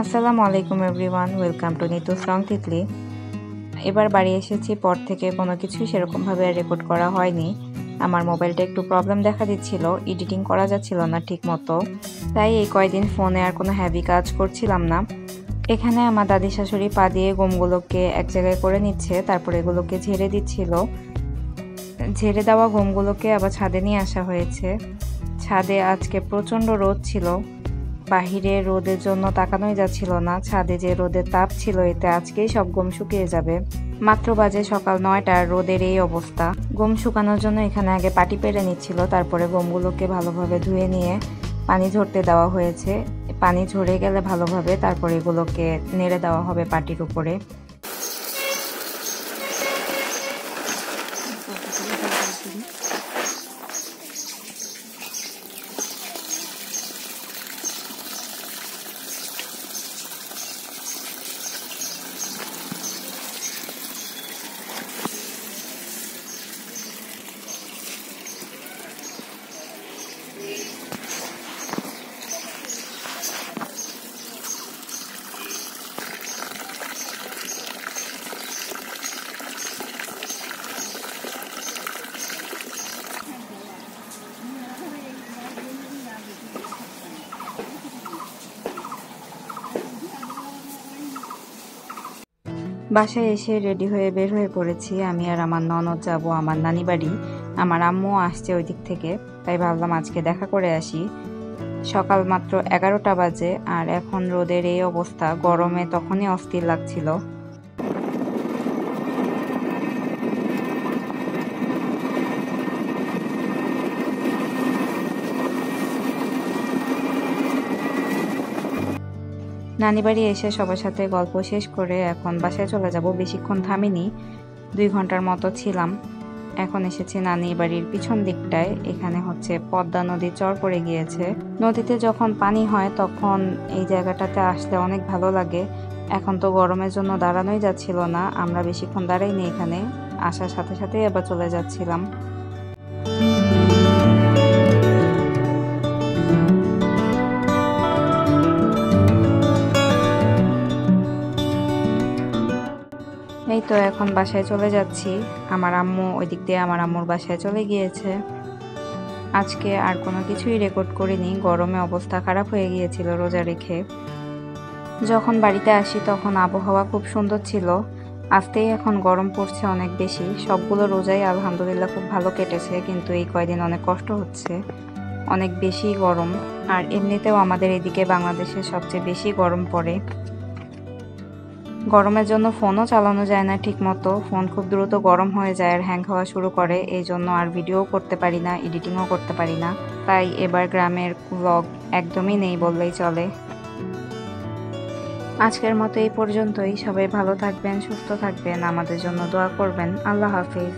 আসসালামু আলাইকুম everyone, welcome to নিতুস রং তিতলি। এবার বাড়ি এসেছি পর থেকে কোনো কিছুই সেরকমভাবে রেকর্ড করা হয়নি। আমার মোবাইলটা একটু প্রবলেম দেখা দিচ্ছিল, এডিটিং করা যাচ্ছিল না ঠিক মতো, তাই এই কয়দিন ফোনে আর কোনো হ্যাভি কাজ করছিলাম না। এখানে আমার দাদি শাশুড়ি পা দিয়ে গমগুলোকে এক জায়গায় করে নিচ্ছে, তারপরে এগুলোকে ঝেড়ে দিচ্ছিল। ঝেড়ে দেওয়া গমগুলোকে আবার ছাদে নিয়ে আসা হয়েছে। ছাদে আজকে প্রচণ্ড রোদ ছিল, বাহিরে রোদের জন্য তাকানোই যাচ্ছিল না। ছাদে যে রোদের তাপ ছিল, এতে আজকেই সব গম শুকিয়ে যাবে। মাত্র বাজে সকাল 9টার, রোদের এই অবস্থা। গম শুকানোর জন্য এখানে আগে পাটি পেরে নিচ্ছিল, তারপরে গমগুলোকে ভালোভাবে ধুয়ে নিয়ে পানি ঝরতে দেওয়া হয়েছে। পানি ঝরে গেলে ভালোভাবে তারপরে এগুলোকে নেড়ে দেওয়া হবে পাটির উপরে। বাসায় এসে রেডি হয়ে বের হয়ে পড়েছি। আমি আর আমার ননদ যাব আমার নানি বাড়ি। আমার আম্মু আসছে ওই দিক থেকে, তাই ভাবলাম আজকে দেখা করে আসি। সকাল মাত্র 11টা বাজে, আর এখন রোদের এই অবস্থা। গরমে তখনই অস্থির লাগছিল। নানি বাড়ি এসে সবার সাথে গল্প শেষ করে এখন বাসায় চলে যাব। বেশিক্ষণ থামিনি, 2 ঘন্টার মতো ছিলাম। এখন এসেছি নানি বাড়ির পিছন দিকটায়। এখানে হচ্ছে পদ্মা নদী চর পড়ে গিয়েছে। নদীতে যখন পানি হয় তখন এই জায়গাটাতে আসলে অনেক ভালো লাগে। এখন তো গরমের জন্য দাঁড়ানোই যাচ্ছিল না, আমরা বেশিক্ষণ দাঁড়াইনি এখানে। আসার সাথে সাথেই আবার চলে যাচ্ছিলাম। এই তো এখন বাসায় চলে যাচ্ছি। আমার আম্মু ওই দিক দিয়ে আমার আম্মুর বাসায় চলে গিয়েছে। আজকে আর কোনো কিছুই রেকর্ড করিনি, গরমে অবস্থা খারাপ হয়ে গিয়েছিল রোজা রেখে। যখন বাড়িতে আসি তখন আবহাওয়া খুব সুন্দর ছিল। আজকেই এখন গরম পড়ছে অনেক বেশি। সবগুলো রোজাই আলহামদুলিল্লাহ খুব ভালো কেটেছে, কিন্তু এই কয়দিন অনেক কষ্ট হচ্ছে, অনেক বেশি গরম। আর এমনিতেও আমাদের এদিকে বাংলাদেশে সবচেয়ে বেশি গরম পড়ে। গরমের জন্য ফোনও চালানো যায় না ঠিক মতো। ফোন খুব দ্রুত গরম হয়ে যায় আর হ্যাং হওয়া শুরু করে। এই জন্য আর ভিডিও করতে পারি না, এডিটিংও করতে পারি না। তাই এবার গ্রামের ব্লগ একদমই নেই বললেই চলে। আজকের মতো এই পর্যন্তই। সবাই ভালো থাকবেন, সুস্থ থাকবেন, আমাদের জন্য দোয়া করবেন। আল্লাহ হাফেজ।